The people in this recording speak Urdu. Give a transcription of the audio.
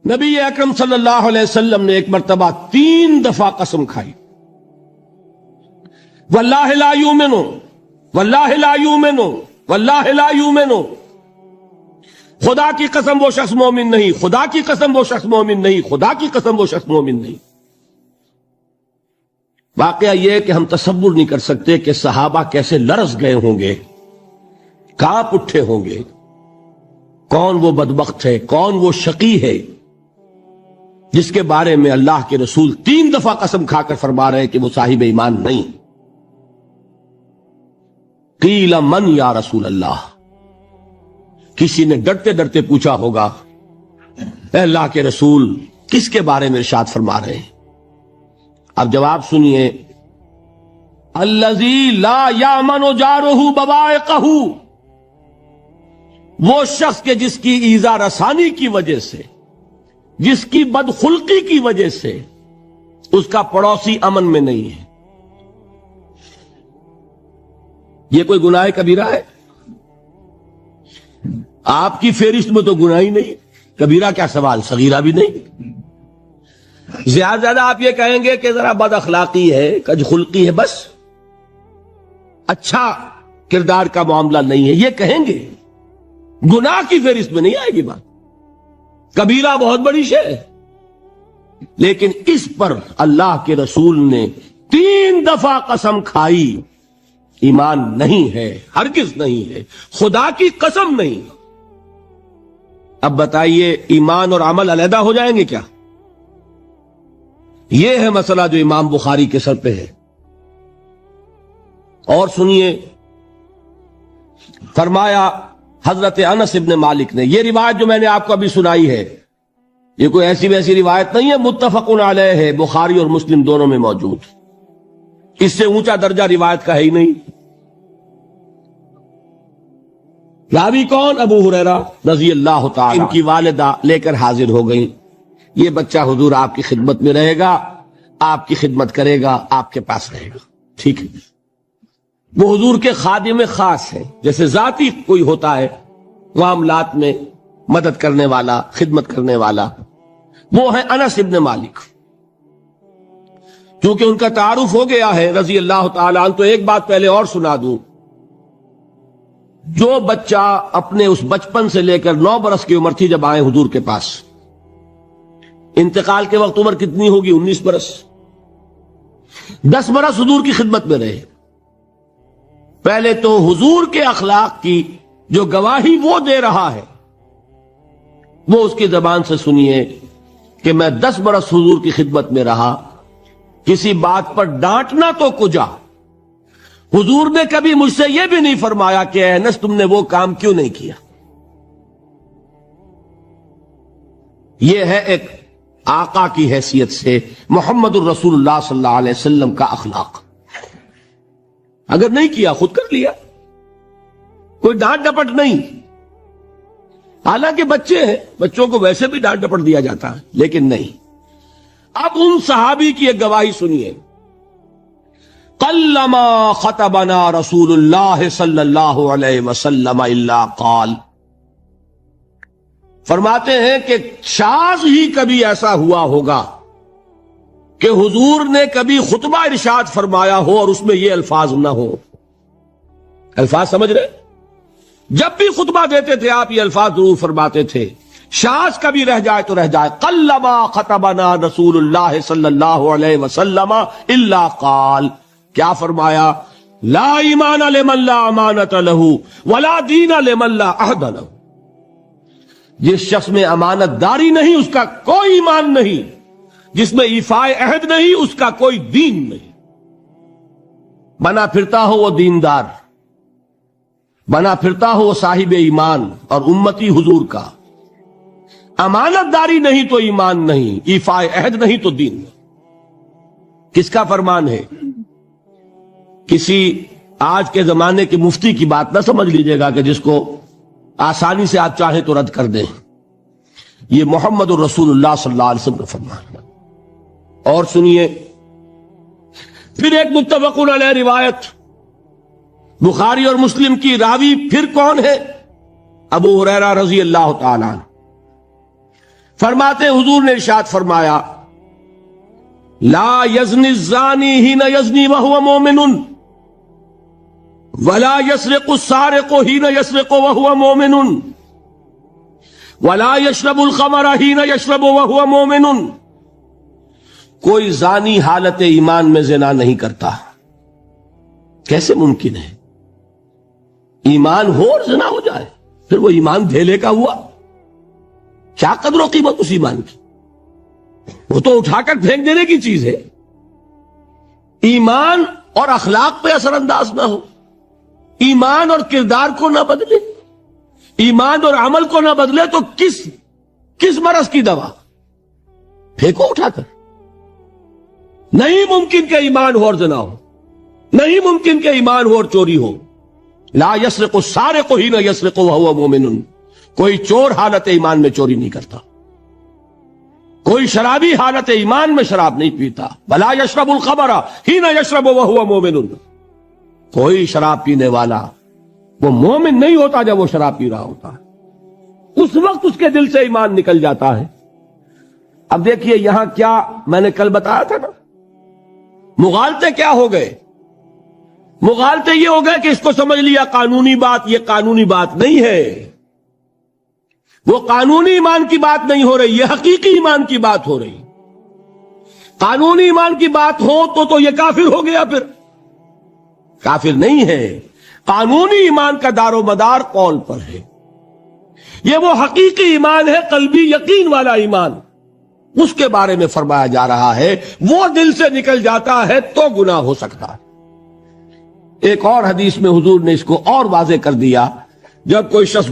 نبی اکرم صلی اللہ علیہ وسلم نے ایک مرتبہ 3 دفعہ قسم کھائی، واللہ لا یؤمنو، واللہ لا یؤمنو، واللہ لا یؤمنو، خدا کی قسم وہ شخص مومن نہیں، خدا کی قسم وہ شخص مومن نہیں، خدا کی قسم وہ شخص مومن نہیں۔ واقعہ یہ کہ ہم تصور نہیں کر سکتے کہ صحابہ کیسے لرز گئے ہوں گے، کانپ اٹھے ہوں گے، کون وہ بدبخت ہے، کون وہ شقی ہے جس کے بارے میں اللہ کے رسول 3 دفعہ قسم کھا کر فرما رہے کہ وہ صاحب ایمان نہیں۔ قیل من یا رسول اللہ، کسی نے ڈرتے ڈرتے پوچھا ہوگا اے اللہ کے رسول کس کے بارے میں ارشاد فرما رہے ہیں؟ اب جواب سنیے، الذی لا یامن جارہ بوائقہ، وہ شخص کے جس کی ایذا رسانی کی وجہ سے، جس کی بدخلقی کی وجہ سے اس کا پڑوسی امن میں نہیں ہے۔ یہ کوئی گناہ کبیرہ ہے؟ آپ کی فہرست میں تو گناہ ہی نہیں، کبیرہ کیا سوال، صغیرہ بھی نہیں۔ زیادہ زیادہ آپ یہ کہیں گے کہ ذرا بد اخلاقی ہے، کج خلقی ہے، بس اچھا کردار کا معاملہ نہیں ہے، یہ کہیں گے، گناہ کی فہرست میں نہیں آئے گی بات۔ کبیرہ بہت بڑی شے ہے، لیکن اس پر اللہ کے رسول نے 3 دفعہ قسم کھائی، ایمان نہیں ہے، ہرگز نہیں ہے، خدا کی قسم نہیں۔ اب بتائیے ایمان اور عمل علیحدہ ہو جائیں گے کیا؟ یہ ہے مسئلہ جو امام بخاری کے سر پہ ہے۔ اور سنیے، فرمایا حضرت انس ابن مالک نے، یہ روایت جو میں نے آپ کو ابھی سنائی ہے یہ کوئی ایسی ویسی روایت نہیں ہے، متفق علیہ ہے، بخاری اور مسلم دونوں میں موجود، اس سے اونچا درجہ روایت کا ہے ہی نہیں۔ راوی کون؟ ابو ہریرہ رضی اللہ تعالی، ان کی والدہ لے کر حاضر ہو گئیں، یہ بچہ حضور آپ کی خدمت میں رہے گا، آپ کی خدمت کرے گا، آپ کے پاس رہے گا، ٹھیک ہے۔ وہ حضور کے خادم خاص ہیں، جیسے ذاتی کوئی ہوتا ہے معاملات میں مدد کرنے والا، خدمت کرنے والا، وہ ہیں انس ابن مالک۔ کیونکہ ان کا تعارف ہو گیا ہے رضی اللہ تعالیٰ عنہ، تو ایک بات پہلے اور سنا دوں، جو بچہ اپنے اس بچپن سے لے کر 9 برس کی عمر تھی جب آئے حضور کے پاس، انتقال کے وقت عمر کتنی ہوگی؟ 19 برس، 10 برس حضور کی خدمت میں رہے۔ پہلے تو حضور کے اخلاق کی جو گواہی وہ دے رہا ہے وہ اس کی زبان سے سنیے کہ میں 10 برس حضور کی خدمت میں رہا، کسی بات پر ڈانٹنا تو کجا، حضور نے کبھی مجھ سے یہ بھی نہیں فرمایا کہ اے انس تم نے وہ کام کیوں نہیں کیا۔ یہ ہے ایک آقا کی حیثیت سے محمد الرسول اللہ صلی اللہ علیہ وسلم کا اخلاق۔ اگر نہیں کیا خود کر لیا، کوئی ڈانٹ ڈپٹ نہیں، حالانکہ بچے ہیں، بچوں کو ویسے بھی ڈانٹ ڈپٹ دیا جاتا ہے، لیکن نہیں۔ اب ان صحابی کی ایک گواہی سنیے، قلما خطبنا رسول اللہ صلی اللہ علیہ وسلم الا قال، فرماتے ہیں کہ شاذ ہی کبھی ایسا ہوا ہوگا کہ حضور نے کبھی خطبہ ارشاد فرمایا ہو اور اس میں یہ الفاظ نہ ہو۔ الفاظ سمجھ رہے؟ جب بھی خطبہ دیتے تھے آپ یہ الفاظ ضرور فرماتے تھے، شاذ کبھی رہ جائے تو رہ جائے، قلما خطبنا رسول اللہ صلی اللہ علیہ وسلم الا قال، کیا فرمایا؟ لا ایمان لمن لا امانت لہ ولا دین لمن لا عہد لہ، جس شخص میں امانت داری نہیں اس کا کوئی ایمان نہیں، جس میں ایفائے عہد نہیں اس کا کوئی دین نہیں۔ بنا پھرتا ہو وہ دیندار، بنا پھرتا ہو وہ صاحب ایمان اور امتی حضور کا، امانت داری نہیں تو ایمان نہیں، ایفائے عہد نہیں تو دین نہیں۔ کس کا فرمان ہے؟ کسی آج کے زمانے کے مفتی کی بات نہ سمجھ لیجئے گا کہ جس کو آسانی سے آپ چاہیں تو رد کر دیں، یہ محمد الرسول اللہ صلی اللہ علیہ وسلم کا فرمان ہے۔ اور سنیے پھر ایک متفق علیہ روایت، بخاری اور مسلم کی، راوی پھر کون ہے؟ ابو ہریرہ رضی اللہ تعالیٰ عنہ۔ فرماتے حضور نے ارشاد فرمایا لا یزنی الزانی حین یزنی وہو مومن ولا یسرق السارق حین یسرق وہو مومن ولا یشرب الخمر حین یشرب وہو مومن. کوئی زانی حالت ایمان میں زنا نہیں کرتا. کیسے ممکن ہے؟ ایمان ہو اور زنا ہو جائے، پھر وہ ایمان دھیلے کا ہوا؟ کیا قدر و قیمت اس ایمان کی؟ وہ تو اٹھا کر پھینک دینے کی چیز ہے. ایمان اور اخلاق پہ اثر انداز نہ ہو، ایمان اور کردار کو نہ بدلے، ایمان اور عمل کو نہ بدلے تو کس مرض کی دوا؟ پھینکو اٹھا کر. نہیں ممکن کہ ایمان ہو اور زنا ہو، نہیں ممکن کہ ایمان ہو اور چوری ہو. لا یسرق السارق حین یسرق وہو مومن. کوئی چور حالت ایمان میں چوری نہیں کرتا، کوئی شرابی حالت ایمان میں شراب نہیں پیتا. ولا یشرب الخمر حین یشرب وہو مومن. کوئی شراب پینے والا وہ مومن نہیں ہوتا جب وہ شراب پی رہا ہوتا ہے، اس وقت اس کے دل سے ایمان نکل جاتا ہے. اب دیکھیے یہاں کیا میں نے کل بتایا تھا نا، مغالطے کیا ہو گئے؟ مغالطے یہ ہو گئے کہ اس کو سمجھ لیا قانونی بات، یہ قانونی بات نہیں ہے، وہ قانونی ایمان کی بات نہیں ہو رہی، یہ حقیقی ایمان کی بات ہو رہی. قانونی ایمان کی بات ہو تو یہ کافر ہو گیا. پھر کافر نہیں ہے. قانونی ایمان کا دار و مدار قول پر ہے. یہ وہ حقیقی ایمان ہے، قلبی یقین والا ایمان. اس کے بارے میں فرمایا جا رہا ہے وہ دل سے نکل جاتا ہے تو گناہ ہو سکتا ہے. ایک اور حدیث میں حضور نے اس کو اور واضح کر دیا. جب کوئی شخص